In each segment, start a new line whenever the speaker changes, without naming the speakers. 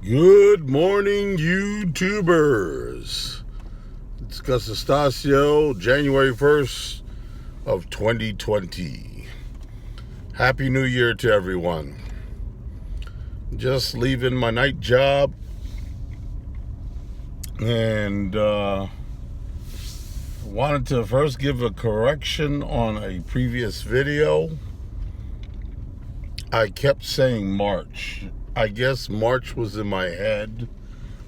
Good morning, YouTubers. It's Gus Estacio, January 1st of 2020. Happy New Year to everyone. Just leaving my night job and wanted to first give a correction on a previous video. I kept saying March. I guess March was in my head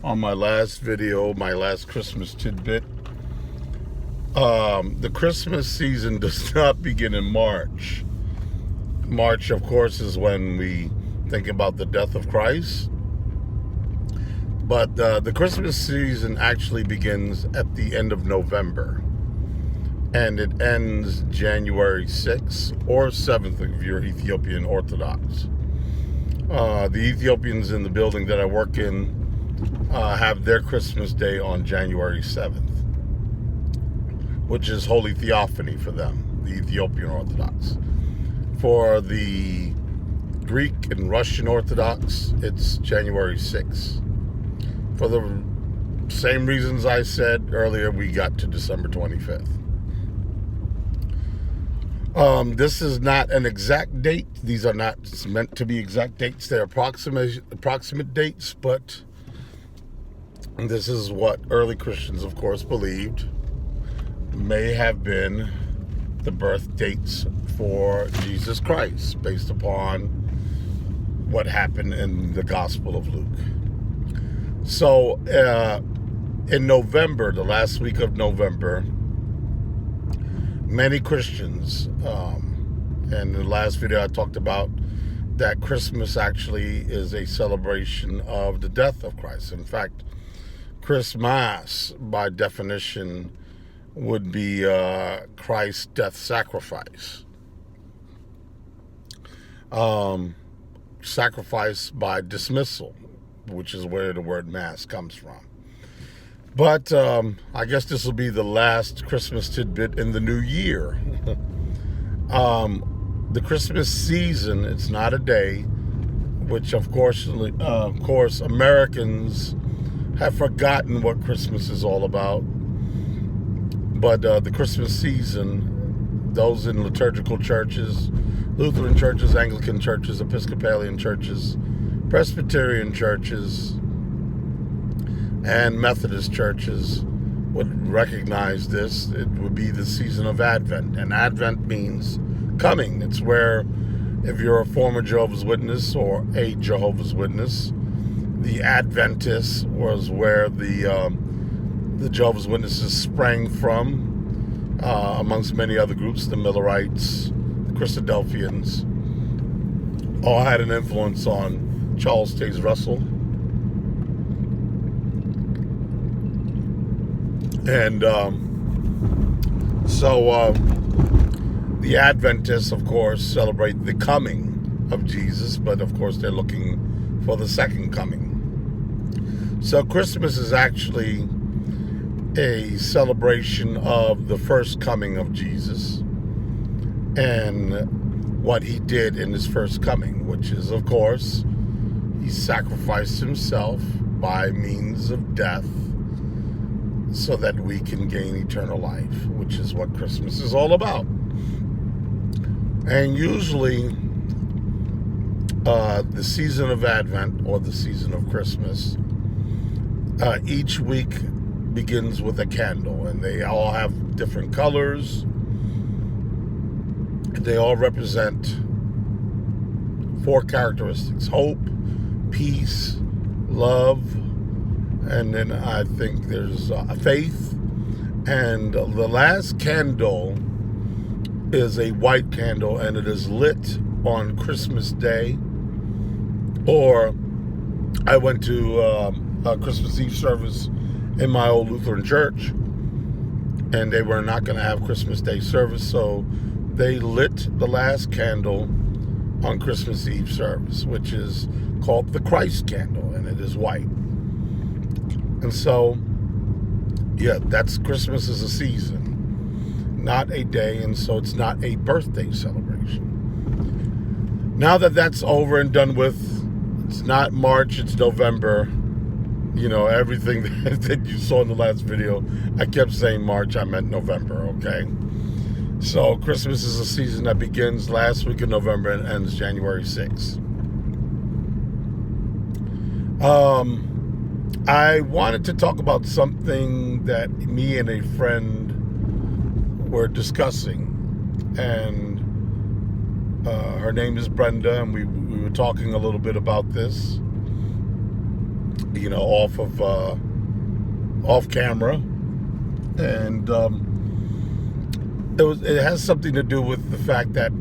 on my last video, my last Christmas tidbit. The Christmas season does not begin in March. March, of course, is when we think about the death of Christ. But the Christmas season actually begins at the end of November. And it ends January 6th or 7th if you're Ethiopian Orthodox. The Ethiopians in the building that I work in have their Christmas Day on January 7th, which is Holy Theophany for them, the Ethiopian Orthodox. For the Greek and Russian Orthodox, it's January 6th. For the same reasons I said earlier, we got to December 25th. This is not an exact date. These are not meant to be exact dates. They're approximate dates, but this is what early Christians, of course, believed may have been the birth dates for Jesus Christ, based upon what happened in the Gospel of Luke. So, in November, the last week of November, many Christians, and in the last video I talked about that Christmas actually is a celebration of the death of Christ. In fact, Christmas, by definition, would be Christ's death sacrifice. Sacrifice by dismissal, which is where the word mass comes from. But I guess this will be the last Christmas tidbit in the new year. The Christmas season, it's not a day, which of course Americans have forgotten what Christmas is all about. But the Christmas season, those in liturgical churches, Lutheran churches, Anglican churches, Episcopalian churches, Presbyterian churches, and Methodist churches would recognize this. It would be the season of Advent. And Advent means coming. It's where, if you're a former Jehovah's Witness or a Jehovah's Witness, the Adventist was where the Jehovah's Witnesses sprang from, amongst many other groups. The Millerites, the Christadelphians, all had an influence on Charles Taze Russell. And so the Adventists, of course, celebrate the coming of Jesus, but of course they're looking for the second coming. So Christmas is actually a celebration of the first coming of Jesus and what he did in his first coming, which is, of course, he sacrificed himself by means of death so that we can gain eternal life, which is what Christmas is all about. And usually, the season of Advent or the season of Christmas, each week begins with a candle, and they all have different colors. They all represent 4 characteristics: hope, peace, love, and then I think there's faith. And the last candle is a white candle, and it is lit on Christmas Day. Or I went to a Christmas Eve service in my old Lutheran church, and they were not going to have Christmas Day service, so they lit the last candle on Christmas Eve service, which is called the Christ candle, and it is white. And so, yeah, that's Christmas is a season, not a day, and so it's not a birthday celebration. Now that that's over and done with, It's not March, it's November. You know, everything that you saw in the last video, I kept saying March, I meant November, okay? So Christmas is a season that begins last week of November and ends January 6th. I wanted to talk about something that me and a friend were discussing, and her name is Brenda, and we were talking a little bit about this, you know, off camera, and it has something to do with the fact that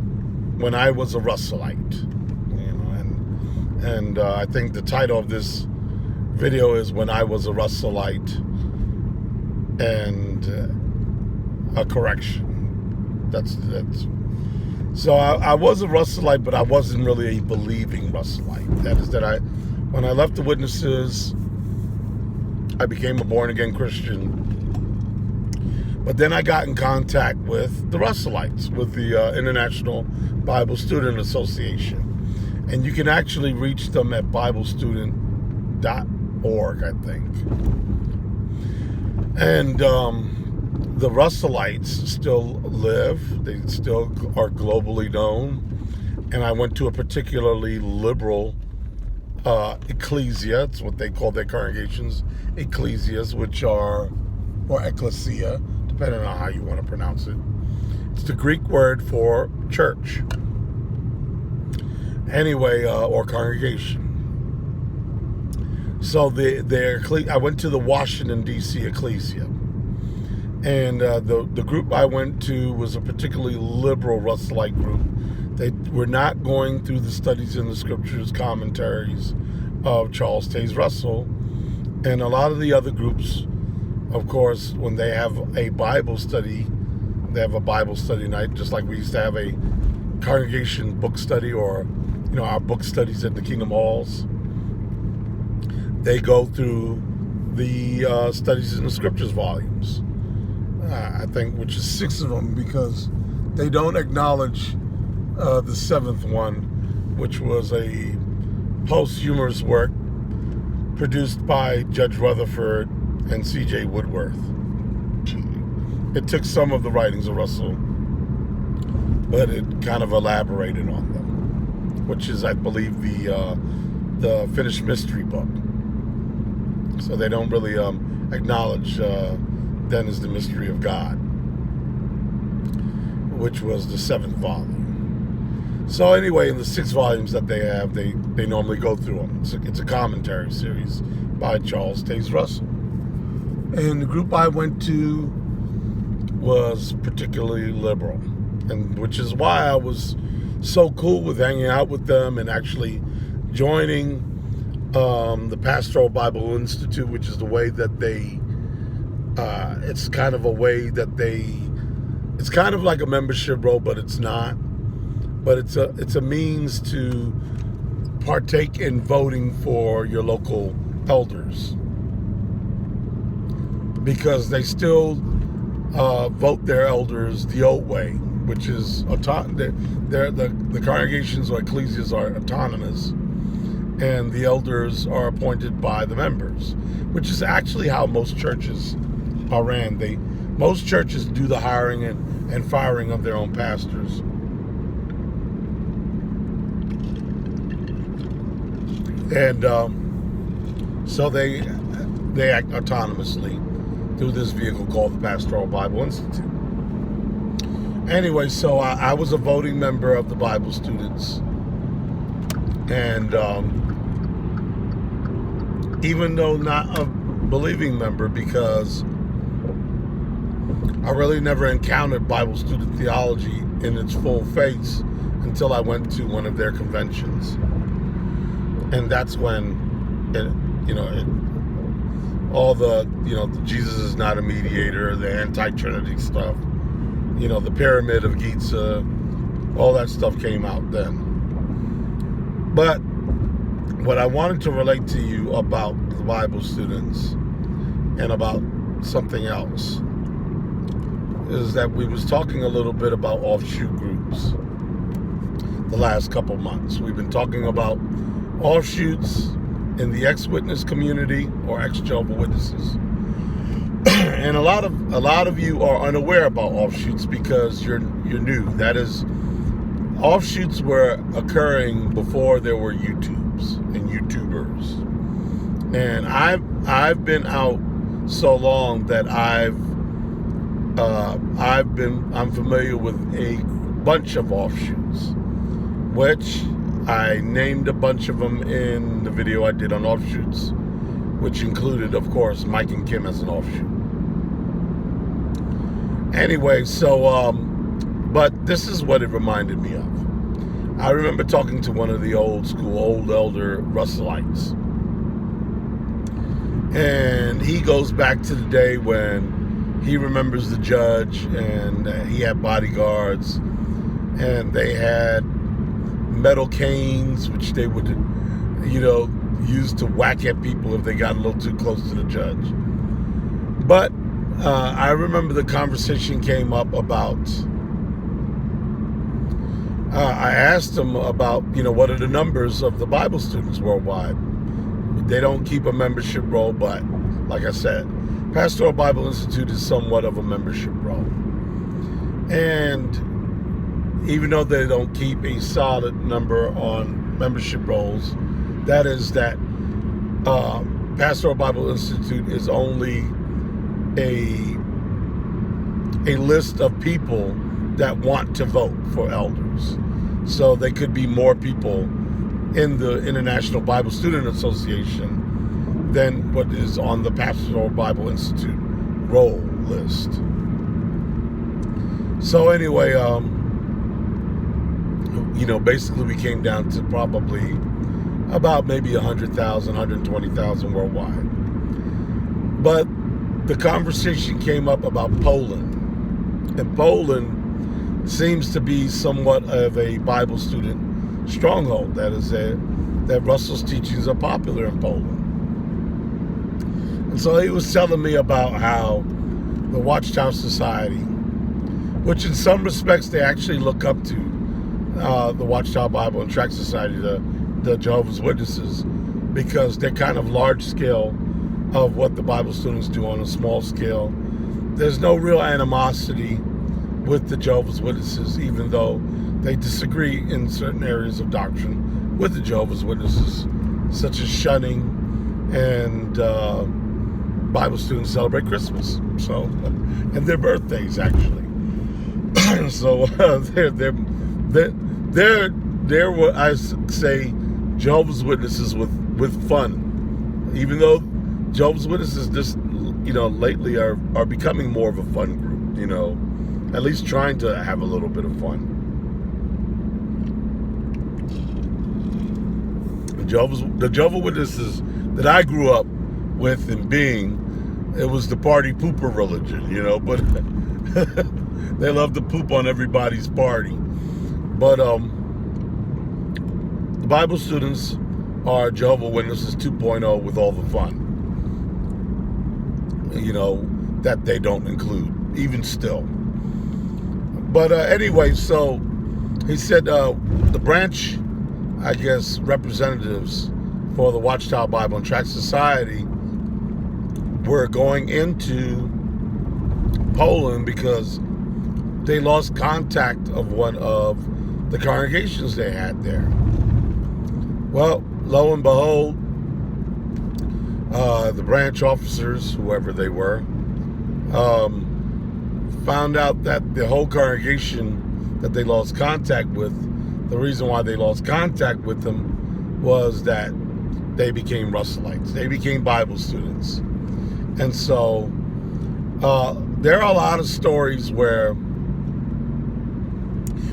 when I was a Russellite, you know, and I think the title of this video is "When I Was a Russellite," and a correction. That's so I was a Russellite, but I wasn't really a believing Russellite. That is that when I left the Witnesses, I became a born-again Christian. But then I got in contact with the Russellites, with the International Bible Student Association. And you can actually reach them at BibleStudent.org, I think. And the Russellites still live. They still are globally known. And I went to a particularly liberal ecclesia. It's what they call their congregations, ecclesias, or ecclesia, depending on how you want to pronounce it. It's the Greek word for church. Anyway, or congregation. So I went to the Washington, D.C. ecclesia. And the group I went to was a particularly liberal Russellite group. They were not going through the studies in the scriptures, commentaries of Charles Taze Russell. And a lot of the other groups, of course, when they have a Bible study, they have a Bible study night, just like we used to have a congregation book study, or, you know, our book studies at the Kingdom Halls. They go through the studies in the scriptures volumes. I think, which is 6 of them, because they don't acknowledge the 7th one, which was a posthumous work produced by Judge Rutherford and C.J. Woodworth. It took some of the writings of Russell, but it kind of elaborated on them, which is, I believe, the finished mystery book. So they don't really acknowledge then is the mystery of God, which was the 7th volume. So anyway, in the 6 volumes that they have, they normally go through them. It's a commentary series by Charles Taze Russell. And the group I went to was particularly liberal, and which is why I was so cool with hanging out with them and actually joining the Pastoral Bible Institute, which is the way that they, it's kind of a way that it's kind of like a membership role, but it's not. But it's a means to partake in voting for your local elders, because they still vote their elders the old way, which is the congregations or ecclesias are autonomous, and the elders are appointed by the members, which is actually how most churches are ran. Most churches do the hiring and firing of their own pastors. And so they act autonomously through this vehicle called the Pastoral Bible Institute. Anyway, so I was a voting member of the Bible students. And even though not a believing member, because I really never encountered Bible student theology in its full face until I went to one of their conventions. And that's when, all the, Jesus is not a mediator, the anti-Trinity stuff, the pyramid of Giza, all that stuff came out then. But what I wanted to relate to you about the Bible students and about something else is that we was talking a little bit about offshoot groups the last couple months. We've been talking about offshoots in the ex-witness community or ex-Jehovah's Witnesses. And a lot of you are unaware about offshoots because you're new. That is, offshoots were occurring before there were YouTubes and YouTubers. And I've been out so long that I'm familiar with a bunch of offshoots, which I named a bunch of them in the video I did on offshoots, which included, of course, Mike and Kim as an offshoot. Anyway, so but this is what it reminded me of. I remember talking to one of the old elder Russelllites, and he goes back to the day when he remembers the judge, and he had bodyguards, and they had metal canes, which they would, use to whack at people if they got a little too close to the judge. But I remember the conversation came up about, I asked him about, what are the numbers of the Bible students worldwide? They don't keep a membership roll, but like I said, Pastoral Bible Institute is somewhat of a membership roll. And even though they don't keep a solid number on membership rolls, that is that Pastoral Bible Institute is only a list of people that want to vote for elders. So they could be more people in the International Bible Student Association than what is on the Pastoral Bible Institute roll list. So anyway, basically we came down to probably about maybe 100,000, 120,000 worldwide. But the conversation came up about Poland. And Poland seems to be somewhat of a Bible student stronghold. That is, that Russell's teachings are popular in Poland. And so he was telling me about how the Watchtower Society, which in some respects they actually look up to, the Watchtower Bible and Tract Society, the Jehovah's Witnesses, because they're kind of large scale of what the Bible students do on a small scale. There's no real animosity with the Jehovah's Witnesses, even though they disagree in certain areas of doctrine with the Jehovah's Witnesses, such as shunning, and Bible students celebrate Christmas, and their birthdays actually. So they're what I say Jehovah's Witnesses with fun, even though Jehovah's Witnesses just lately are becoming more of a fun group, at least trying to have a little bit of fun. The Jehovah's Witnesses that I grew up with and being, it was the party pooper religion, but they love to poop on everybody's party. But the Bible students are Jehovah's Witnesses 2.0 with all the fun, that they don't include, even still. But anyway, so he said the branch, I guess, representatives for the Watchtower Bible and Tract Society were going into Poland because they lost contact of one of the congregations they had there. Well, lo and behold, the branch officers, whoever they were, found out that the whole congregation that they lost contact with, the reason why they lost contact with them was that they became Russellites. They became Bible students. And so there are a lot of stories where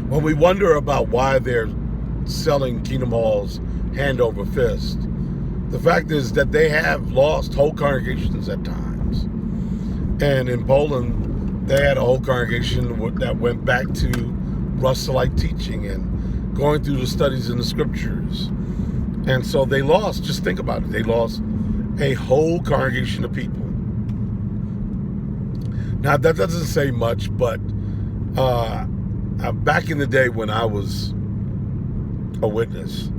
when we wonder about why they're selling Kingdom Halls hand over fist, the fact is that they have lost whole congregations at times. And in Poland, they had a whole congregation that went back to Russellite teaching and going through the studies in the scriptures. And so they lost, just think about it, they lost a whole congregation of people. Now, that doesn't say much, but back in the day when I was a witness,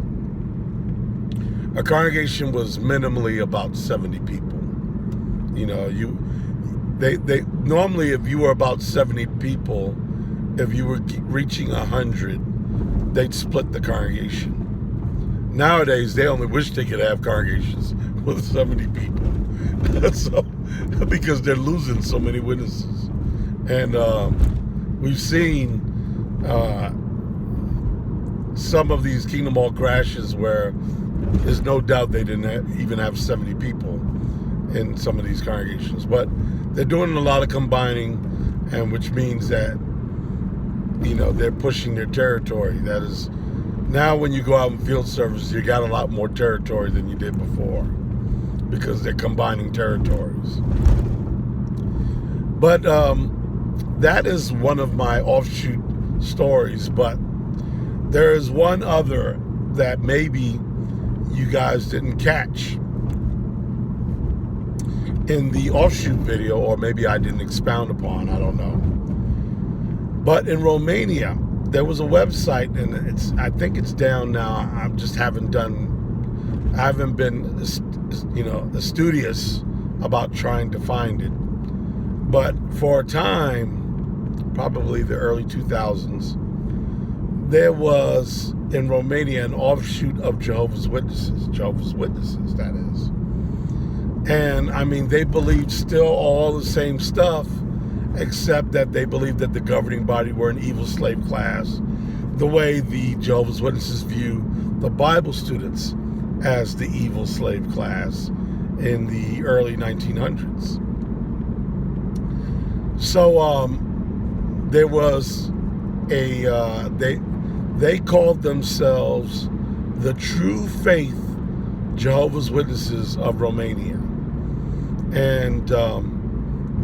A congregation was minimally about 70 people. You know, they normally, if you were about 70 people, if you were reaching 100, they'd split the congregation. Nowadays, they only wish they could have congregations with 70 people, so, because they're losing so many witnesses. And we've seen some of these Kingdom Hall crashes where there's no doubt they didn't even have 70 people in some of these congregations. But they're doing a lot of combining, and which means that, you know, they're pushing their territory. That is, now when you go out in field service, you got a lot more territory than you did before, because they're combining territories. But that is one of my offshoot stories. But there is one other that maybe you guys didn't catch in the offshoot video, or maybe I didn't expound upon, I don't know. But in Romania, there was a website, and I think it's down now. I haven't been, you know, studious about trying to find it. But for a time, probably the early 2000s, there was in Romania an offshoot of Jehovah's Witnesses, that is. And I mean, they believed still all the same stuff, except that they believed that the governing body were an evil slave class, the way the Jehovah's Witnesses view the Bible students as the evil slave class in the early 1900s. So there was they called themselves the True Faith Jehovah's Witnesses of Romania. And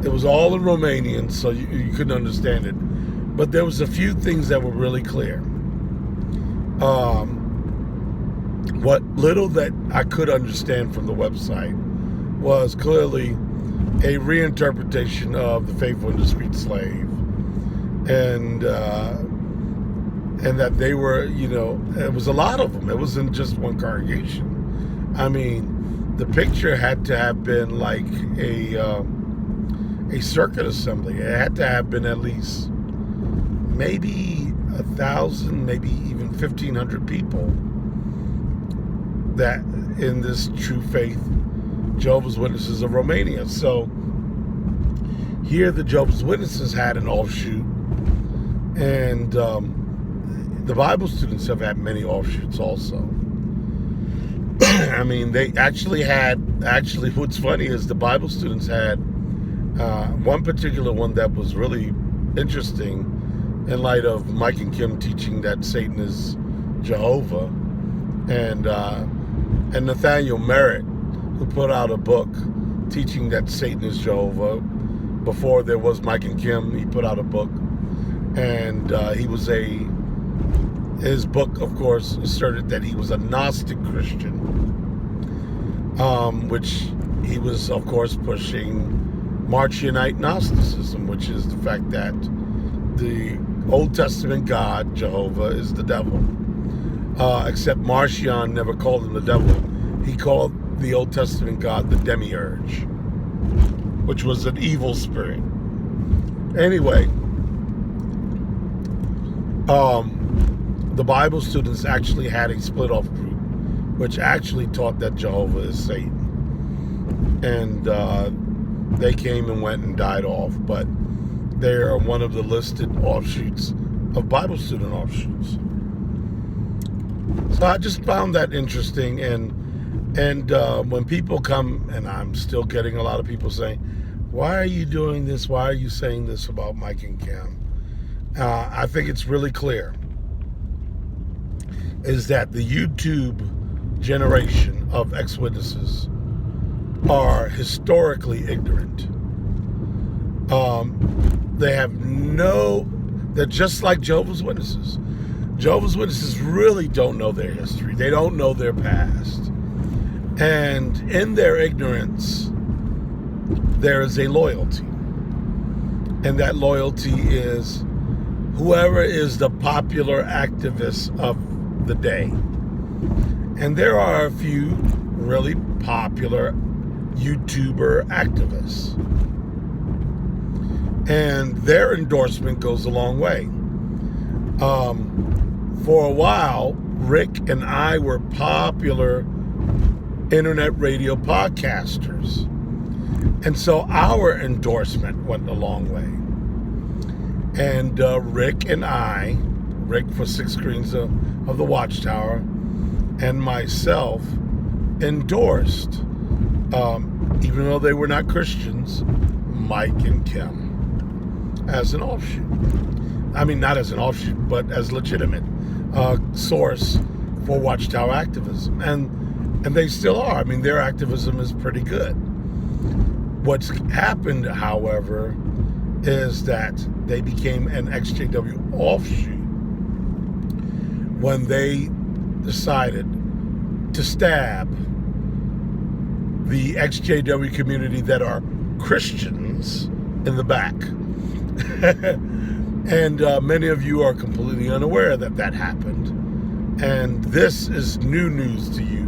it was all in Romanian, so you couldn't understand it. But there was a few things that were really clear. What little that I could understand from the website was clearly a reinterpretation of the faithful and discreet slave. And that they were, you know, it was a lot of them. It wasn't just one congregation. I mean, the picture had to have been like a circuit assembly. It had to have been at least maybe 1,000, maybe even 1,500 people that in this True Faith Jehovah's Witnesses of Romania. So here the Jehovah's Witnesses had an offshoot, and the Bible students have had many offshoots also. I mean, they actually what's funny is the Bible students had one particular one that was really interesting in light of Mike and Kim teaching that Satan is Jehovah, and Nathaniel Merritt, who put out a book teaching that Satan is Jehovah. Before there was Mike and Kim, he put out a book, and his book, of course, asserted that he was a Gnostic Christian, which he was, of course, pushing Marcionite Gnosticism, which is the fact that the Old Testament God, Jehovah, is the devil. Except Marcion never called him the devil. He called the Old Testament God the Demiurge, which was an evil spirit. Anyway, the Bible students actually had a split-off group, which actually taught that Jehovah is Satan. And they came and went and died off, but they are one of the listed offshoots of Bible student offshoots. So I just found that interesting, and when people come, and I'm still getting a lot of people saying, why are you doing this? Why are you saying this about Mike and Kim? I think it's really clear, is that the YouTube generation of ex-witnesses are historically ignorant. They're just like Jehovah's Witnesses. Jehovah's Witnesses really don't know their history. They don't know their past. And in their ignorance, there is a loyalty. And that loyalty is whoever is the popular activist of the day. And there are a few really popular YouTuber activists. And their endorsement goes a long way. For a while, Rick and I were popular internet radio podcasters. And so our endorsement went a long way. And Rick and I, Rick for Six Screens of the Watchtower, and myself endorsed, even though they were not Christians, Mike and Kim as an offshoot. I mean, not as an offshoot, but as legitimate source for Watchtower activism. And they still are. I mean, their activism is pretty good. What's happened, however, is that they became an XJW offshoot when they decided to stab the XJW community that are Christians in the back. And many of you are completely unaware that happened. And this is new news to you.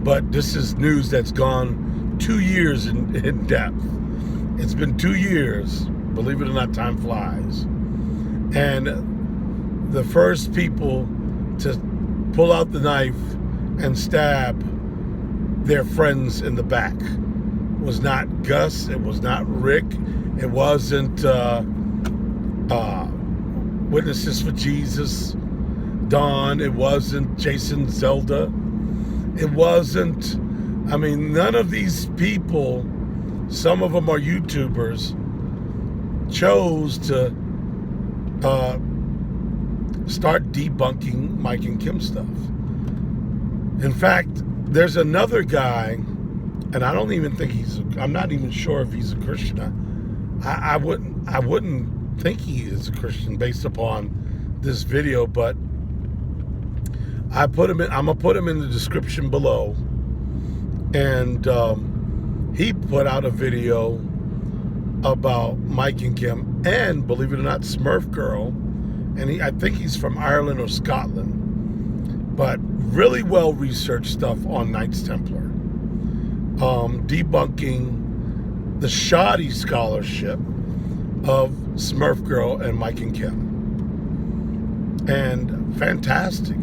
But this is news that's gone 2 years in depth. It's been 2 years. Believe it or not, time flies. And the first people to pull out the knife and stab their friends in the back was not Gus. It was not Rick. It wasn't Witnesses for Jesus, Don. It wasn't Jason Zelda. It wasn't, I mean, none of these people, some of them are YouTubers, chose to start debunking Mike and Kim stuff. In fact, there's another guy, and I don't even think I'm not even sure if he's a Christian. I wouldn't think he is a Christian based upon this video, but I'm gonna put him in the description below. And he put out a video about Mike and Kim, and believe it or not, Smurf Girl, and I think he's from Ireland or Scotland, but really well researched stuff on Knights Templar, debunking the shoddy scholarship of Smurf Girl and Mike and Kim, and fantastic.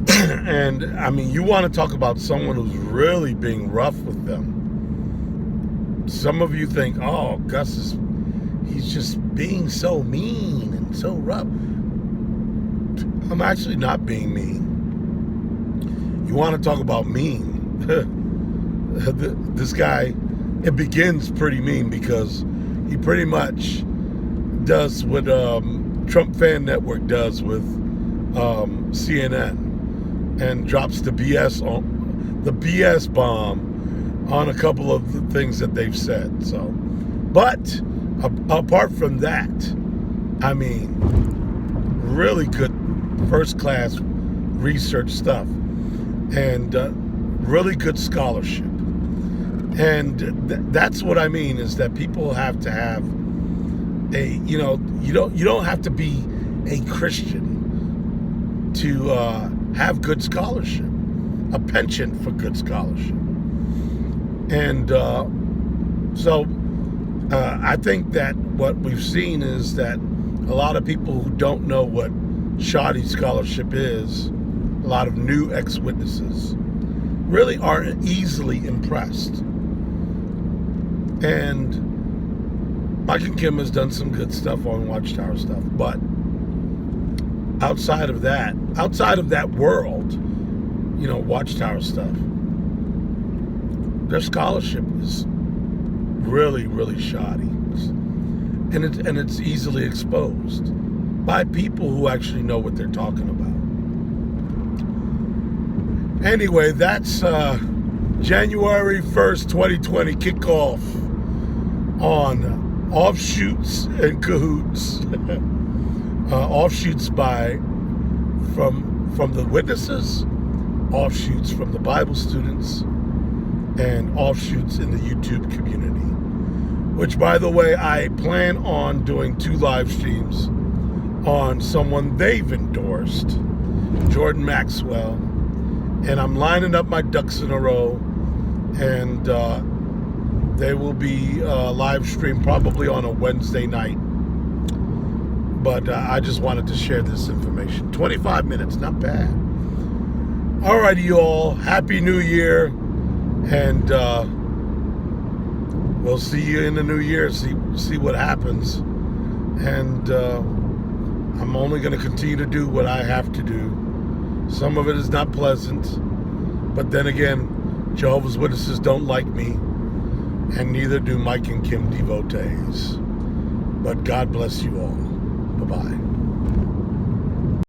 And I mean, you want to talk about someone who's really being rough with them. Some of you think, oh, he's just being so mean and so rough. I'm actually not being mean. You want to talk about mean. This guy, it begins pretty mean because he pretty much does what Trump Fan Network does with CNN. And drops the BS bomb on a couple of the things that they've said. So, but apart from that, I mean, really good first-class research stuff, and really good scholarship. And that's what I mean, is that people have to have you don't have to be a Christian to have good scholarship, a penchant for good scholarship. And so I think that what we've seen is that a lot of people who don't know what shoddy scholarship is, a lot of new ex-witnesses, really aren't easily impressed. And Mike and Kim has done some good stuff on Watchtower stuff, but outside of that world, Watchtower stuff, their scholarship is really, really shoddy, and it's easily exposed by people who actually know what they're talking about. Anyway, that's January 1st, 2020 kickoff on Offshoots and Cahoots. Offshoots from the witnesses, offshoots from the Bible students, and offshoots in the YouTube community. Which, by the way, I plan on doing 2 live streams on someone they've endorsed, Jordan Maxwell and I'm lining up my ducks in a row, and they will be live streamed probably on a Wednesday night. But I just wanted to share this information. 25 minutes, not bad. All righty, you all. Happy New Year. And we'll see you in the new year. See what happens. And I'm only going to continue to do what I have to do. Some of it is not pleasant. But then again, Jehovah's Witnesses don't like me. And neither do Mike and Kim devotees. But God bless you all. Bye-bye.